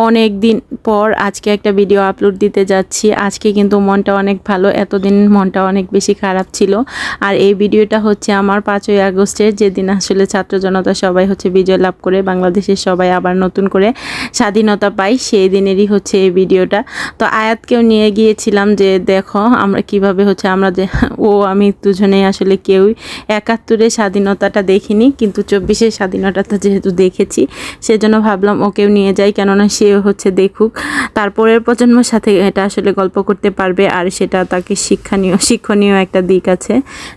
অনেক দিন পর আজকে একটা ভিডিও আপলোড দিতে যাচ্ছি। আজকে কিন্তু মনটা অনেক ভালো, এতদিন মনটা অনেক বেশি খারাপ ছিল। আর এই ভিডিওটা হচ্ছে আমার 5ই আগস্টের, যেদিন আসলে ছাত্র জনতা সবাই হচ্ছে বিজয় লাভ করে, বাংলাদেশের সবাই আবার নতুন করে স্বাধীনতা পাই, সেই দিনেরই হচ্ছে এই ভিডিওটা। তো আয়াতকেও নিয়ে গিয়েছিলাম যে দেখো আমরা কিভাবে হচ্ছে আমরা যে আমি দুজনেই আসলে কেউই 71-এর স্বাধীনতাটা দেখিনি, কিন্তু 24-এর স্বাধীনতাটা যেহেতু দেখেছি সেজন্য ভাবলাম ওকেও নিয়ে যাই, কেননা সে হচ্ছে দেখুক, তারপরের প্রজন্মের সাথে এটা আসলে গল্প করতে পারবে। আর সেটা তাকে শিক্ষণীয় একটা দিক আছে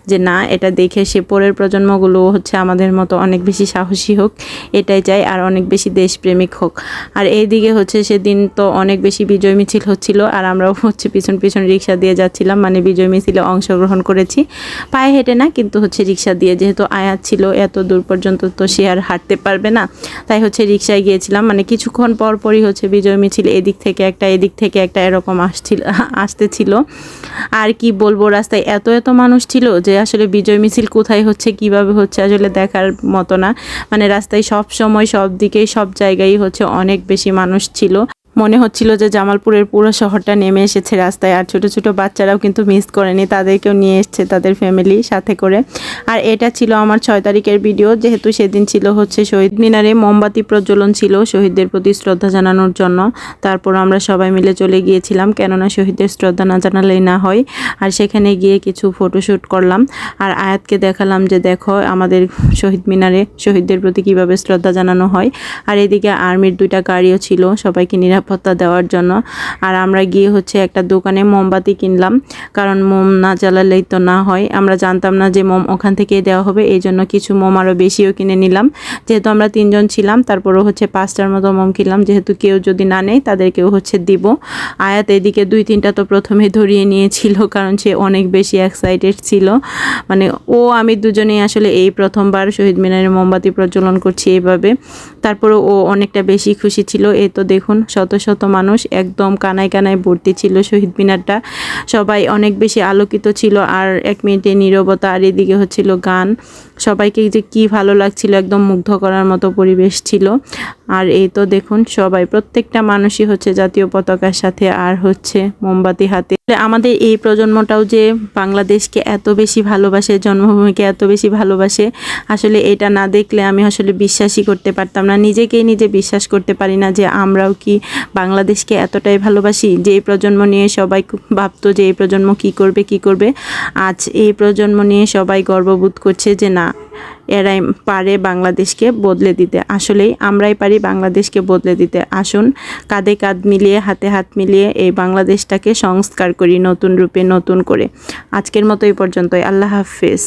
যে না, এটা দেখে সে পরের প্রজন্মগুলো হচ্ছে আমাদের মতো অনেক বেশি সাহসী হোক, এটাই চাই, আর অনেক বেশি দেশপ্রেমিক হোক। আর এইদিকে হচ্ছে সেদিন তো অনেক বেশি বিজয় মিছিল হচ্ছিল, আর আমরাও হচ্ছে পিছন পিছন রিক্সা দিয়ে যাচ্ছিলাম, মানে বিজয় মিছিলে অংশগ্রহণ করেছি, পায়ে হেঁটে না কিন্তু হচ্ছে রিক্সা দিয়ে, যেহেতু আয়াত ছিল এত দূর পর্যন্ত তো সে আর হাঁটতে পারবে না, তাই হচ্ছে রিক্সায় গিয়েছিলাম। মানে কিছুক্ষণ পরই হচ্ছে বিজয় মিছিল এদিক থেকে একটা এরকম আসতেছিল। আর কি বলবো, রাস্তায় এত মানুষ ছিল যে আসলে বিজয় মিছিল কোথায় হচ্ছে কিভাবে হচ্ছে আসলে দেখার মতো না। মানে রাস্তায় সব সময় সব দিকেই সব জায়গায় হচ্ছে অনেক বেশি মানুষ ছিল, মনে হচ্ছিল যে জামালপুরের পুরো শহরটা নেমে এসেছে রাস্তায়। আর ছোট ছোট বাচ্চারাও কিন্তু মিস করেনি, তাদেরকেও নিয়ে এসছে তাদের ফ্যামিলি সাথে করে। আর এটা ছিল আমার 6 তারিখের ভিডিও, যেহেতু সেদিন ছিল হচ্ছে শহীদ মিনারে মোমবাতি প্রজ্বলন ছিল শহীদদের প্রতি শ্রদ্ধা জানানোর জন্য। তারপর আমরা সবাই মিলে চলে গিয়েছিলাম, কেননা শহীদদের শ্রদ্ধা না জানালেই না হয়। আর সেখানে গিয়ে কিছু ফটোশ্যুট করলাম, আর আয়াতকে দেখালাম যে দেখো আমাদের শহীদ মিনারে শহীদদের প্রতি কিভাবে শ্রদ্ধা জানানো হয়। আর এদিকে আর্মির 2টা গাড়িও ছিল সবাইকে নিরাপত্তা দেওয়ার জন্য। আর আমরা গিয়ে হচ্ছে একটা দোকানে মোমবাতি কিনলাম, কারণ মোম না জ্বালালেই তো না হয়। আমরা জানতাম না যে মোম ওখান থেকেই দেওয়া হবে, এই জন্য কিছু মোম আরও বেশিও কিনে নিলাম, যেহেতু আমরা 3 জন ছিলাম। তারপরও হচ্ছে 5টার মতো মোম কিনলাম, যেহেতু কেউ যদি না নেয় তাদেরকেও হচ্ছে দিব। আয়াত এদিকে 2-3টা তো প্রথমে ধরিয়ে নিয়েছিল, কারণ সে অনেক বেশি এক্সাইটেড ছিল। মানে আমি দুজনেই আসলে এই প্রথমবার শহীদ মিনারে মোমবাতি প্রজ্বলন করছি এইভাবে। তারপরে ও অনেকটা বেশি খুশি ছিল। এই তো দেখুন শত শত মানুষ একদম কানায় কানায় ভর্তি ছিল শহীদ মিনারটা, সবাই অনেক বেশি আলোকিত ছিল। আর 1 মিনিটে নীরবতা, আর এদিকে হচ্ছিল গান, সবাইকে যে কি ভালো লাগছিল, একদম মুগ্ধ করার মতো পরিবেশ ছিল। আর এই তো দেখুন সবাই প্রত্যেকটা মানুষই হচ্ছে জাতীয় পতাকার সাথে আর হচ্ছে মোমবাতি হাতে। আমাদের এই প্রজন্মটাও যে বাংলাদেশকে এত বেশি ভালোবাসে, জন্মভূমিকে এত বেশি ভালোবাসে, আসলে এটা না দেখলে আমি আসলে বিশ্বাসই করতে পারতাম না, নিজেকেই নিজে বিশ্বাস করতে পারি না যে আমরাও কি বাংলাদেশকে এতটাই ভালোবাসি। যে এই প্রজন্ম নিয়ে সবাই ভাবতো যে এই প্রজন্ম কি করবে, আজ এই প্রজন্ম নিয়ে সবাই গর্ববোধ করছে যে না, এরাই পারে বাংলাদেশকে বদলে দিতে। আসলেই আমরাই পারি বাংলাদেশকে বদলে দিতে। আসুন কাঁধে কাঁধ মিলিয়ে, হাতে হাত মিলিয়ে এই বাংলাদেশটাকে সংস্কার করি নতুন রূপে, নতুন করে। আজকের মতো এই পর্যন্তই। আল্লাহ হাফেজ।